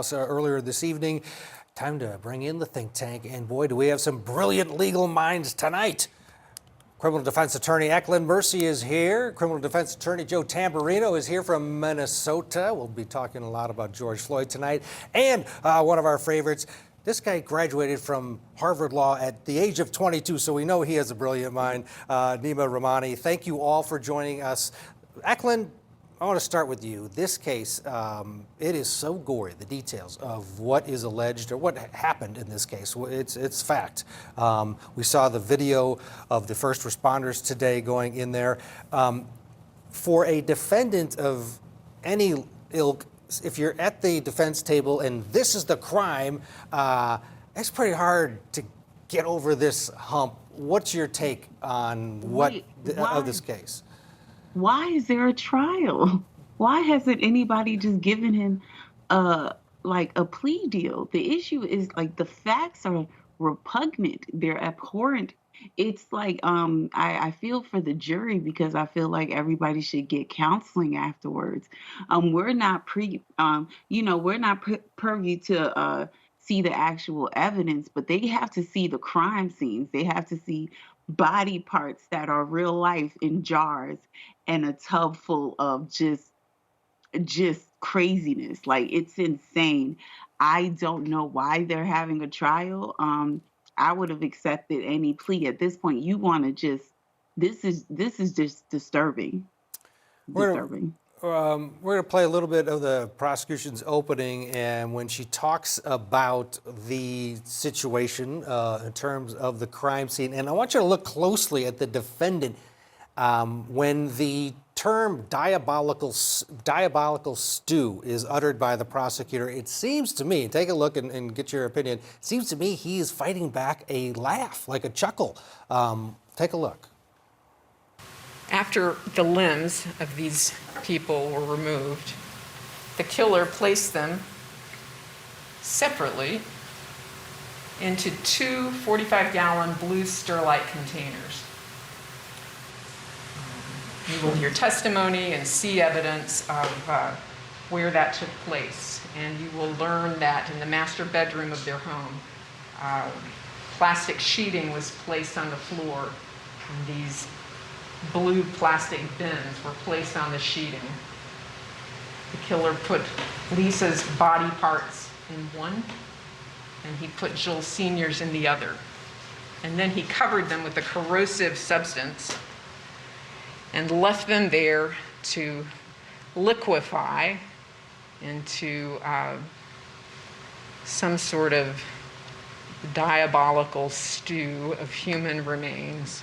Earlier this evening. Time to bring in the think tank, and boy, do we have some brilliant legal minds tonight. Criminal defense attorney Eklund Mercy is here. Criminal defense attorney Joe Tamburino is here from Minnesota. We'll be talking a lot about George Floyd tonight. And one of our favorites, this guy graduated from Harvard Law at the age of 22, so we know he has a brilliant mind. Neama Rahmani, thank you all for joining us. Eklund, I want to start with you. This case, it is so gory, the details of what is alleged or what happened in this case. It's fact. We saw the video of the first responders today going in there. For a defendant of any ilk, if you're at the defense table and this is the crime, it's pretty hard to get over this hump. What's your take on of this case? Why is there a trial? Why hasn't anybody just given him a plea deal? The issue is the facts are repugnant. They're abhorrent. It's I feel for the jury because I feel like everybody should get counseling afterwards. We're not privy to see the actual evidence, but they have to see the crime scenes. They have to see body parts that are real life in jars and a tub full of just craziness. It's insane. I don't know why they're having a trial. I would have accepted any plea at this point. You want to this is just disturbing. We're going to play a little bit of the prosecution's opening, and when she talks about the situation in terms of the crime scene, and I want you to look closely at the defendant when the term diabolical stew is uttered by the prosecutor. It seems to me, take a look and get your opinion, it seems to me he is fighting back a laugh, like a chuckle. Take a look. After the limbs of these people were removed, the killer placed them separately into two 45-gallon blue Sterlite containers. You will hear testimony and see evidence of where that took place, and you will learn that in the master bedroom of their home, plastic sheeting was placed on the floor, and these blue plastic bins were placed on the sheeting. The killer put Lisa's body parts in one, and he put Joel Sr.'s in the other. And then he covered them with a corrosive substance and left them there to liquefy into some sort of diabolical stew of human remains.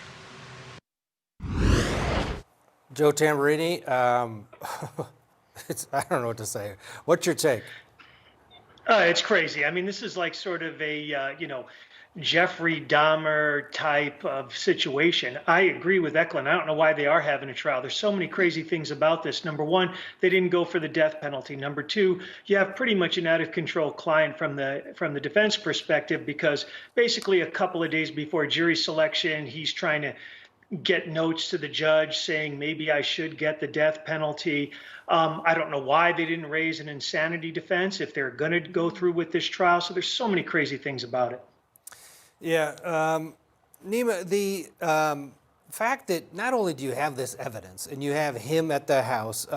Joe Tamburini, I don't know what to say. What's your take? It's crazy. I mean, this is like sort of a, Jeffrey Dahmer type of situation. I agree with Eklund. I don't know why they are having a trial. There's so many crazy things about this. Number one, they didn't go for the death penalty. Number two, you have pretty much an out of control client from the defense perspective, because basically a couple of days before jury selection, he's trying to get notes to the judge saying maybe I should get the death penalty. I don't know why they didn't raise an insanity defense if they're going to go through with this trial. So there's so many crazy things about it. Yeah, Neama, the fact that not only do you have this evidence and you have him at the house,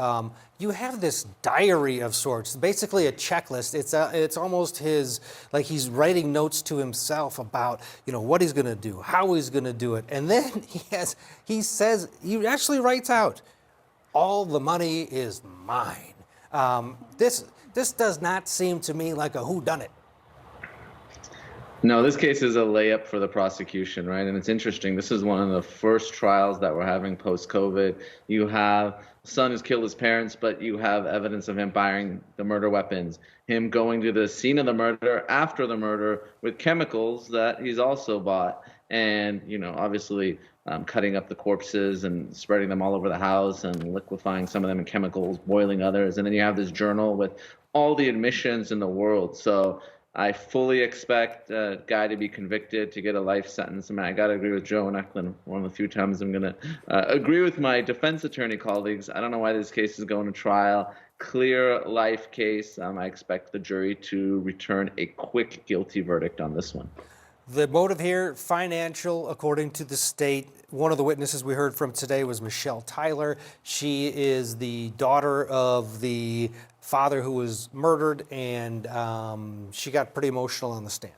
you have this diary of sorts, basically a checklist. It's almost his, like he's writing notes to himself about, what he's going to do, how he's going to do it. And then he actually writes out, all the money is mine. This does not seem to me like a whodunit. No, this case is a layup for the prosecution, right? And it's interesting. This is one of the first trials that we're having post-COVID. You have a son who's killed his parents, but you have evidence of him buying the murder weapons, him going to the scene of the murder after the murder with chemicals that he's also bought, and, obviously cutting up the corpses and spreading them all over the house and liquefying some of them in chemicals, boiling others. And then you have this journal with all the admissions in the world. So I fully expect a guy to be convicted, to get a life sentence. I mean, I got to agree with Joe and Eklund. One of the few times I'm going to agree with my defense attorney colleagues. I don't know why this case is going to trial. clear life case. I expect the jury to return a quick guilty verdict on this one. The motive here, financial, according to the state. One of the witnesses we heard from today was Michelle Tyler. She is the daughter of the father who was murdered, and she got pretty emotional on the stand.